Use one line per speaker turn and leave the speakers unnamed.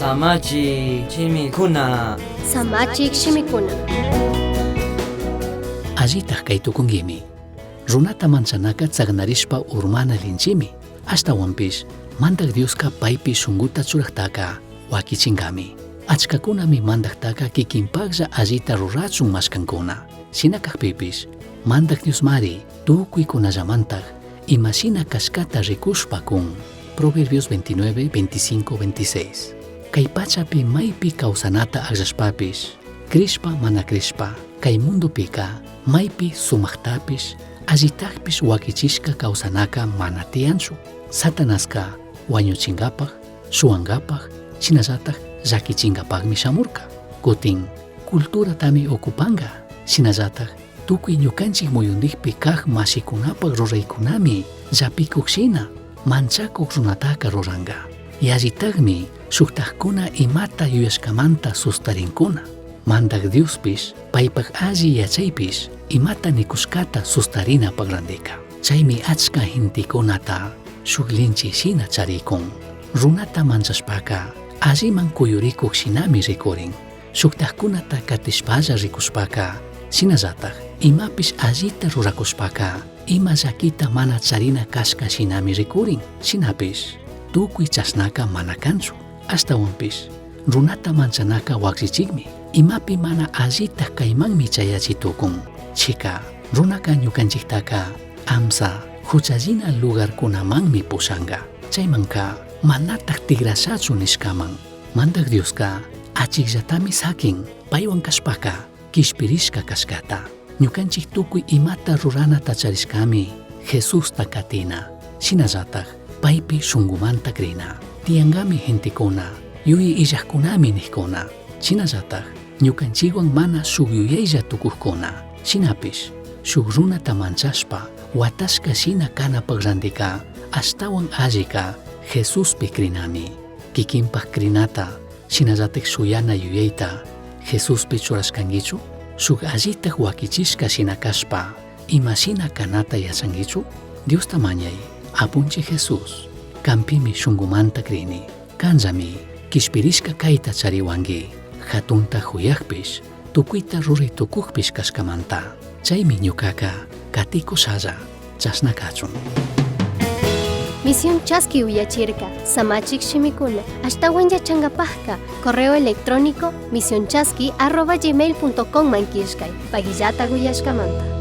Samachi chimikuna.
Samachik shimikuna.
Allitaj kay Tucunguimi. Runata mansanaka tsagnarishpa urmana linchimi. Ashtawanpish mandak Dioska paypi shunguta churaqtaka wakichingami. Achkakunami mandaktaka kikinpaqlla allita rurachun mashkankuna. Sinakaqpipish mandak Diosmari tukuykunallamantaj imashina kashkata rikushpa kun. Proverbios 29, 25, 26. Kay pachapi maypi kawsanata aqllashpapish, krishpa mana krishpa, kay mundupika maypi sumaqtapish, allitajpish wakichishka kawsanaka mana tiyanchu. Satanaska wañuchingapaq, suwangapaq, shinallataq llakichingapaqmi shamurka. Kutin kulturatami okupanga, shinallataq tukuy ñukanchik muyundiqpi kaq masikunapaq ruraykunami llapikuqshina manchakuq runataka ruranga. Yallitaqmi suktajkuna imata yuyashkamanta sustarinkuna. Mandak Diospish paypaq alli yachaypish imata nikushkata sustarina paqrandika. Chaymi achka hintikunata shuklinchi shina charikun. Runata manchashpaka alliman kuyurikuq shinami rikurin. Suktajkunata katishpalla rikushpaka shinallataq imapish allita rurakushpaka ima llakita mana charina kashka shinami rikurin. Shinapish tukuy chasnaka mana kanchu. Ashtawanpish runata manchanaka waksichikmi. Imapi mana allita kaymanmi chayachitukun. Chika runaka ñukanchiktaka amsa huchallina lugarkunamanmi pusanga. Chaymanka manataq tigrashachu nishkaman. Mandak Dioska achiklllatami sakin paywan kashpaka kishpirishka kashkata. Ñukanchik tukuy imata ruranata charishkami Jesusta katina. Shinallataq paypi shungumanta krina. Tiyangami gentikuna yuyi illaqkunami niqkuna. Shinallataq ñukanchikwan mana shukyuyaylla tukuqkuna. Shinapish shuk runata manchashpa watashka shina kanapaq randika ashtawan allika Jesuspi krinami. Kikinpaq krinata shinallataq shuyana yuyayta Jesuspi churashkankichu. Shuk allitaq wakichishka shina kashpa imashina kanata yachankichu. Diosta mañay apunchi Jesus kampimi shungumanta krini. Kanllami kishpirishka kayta chariwanki hatunta huyaqpish tukuyta ruraytukuqpish kashkamanta. Chaymi ñukaka katikushalla chasnakachun.
Misión Chasqui Uyachirka, Samachik Shimikuna, Ashtawan Yachangapajka, correo electrónico misionchasqui@gmail.com mankishkay, Pagillata Guyashkamanta.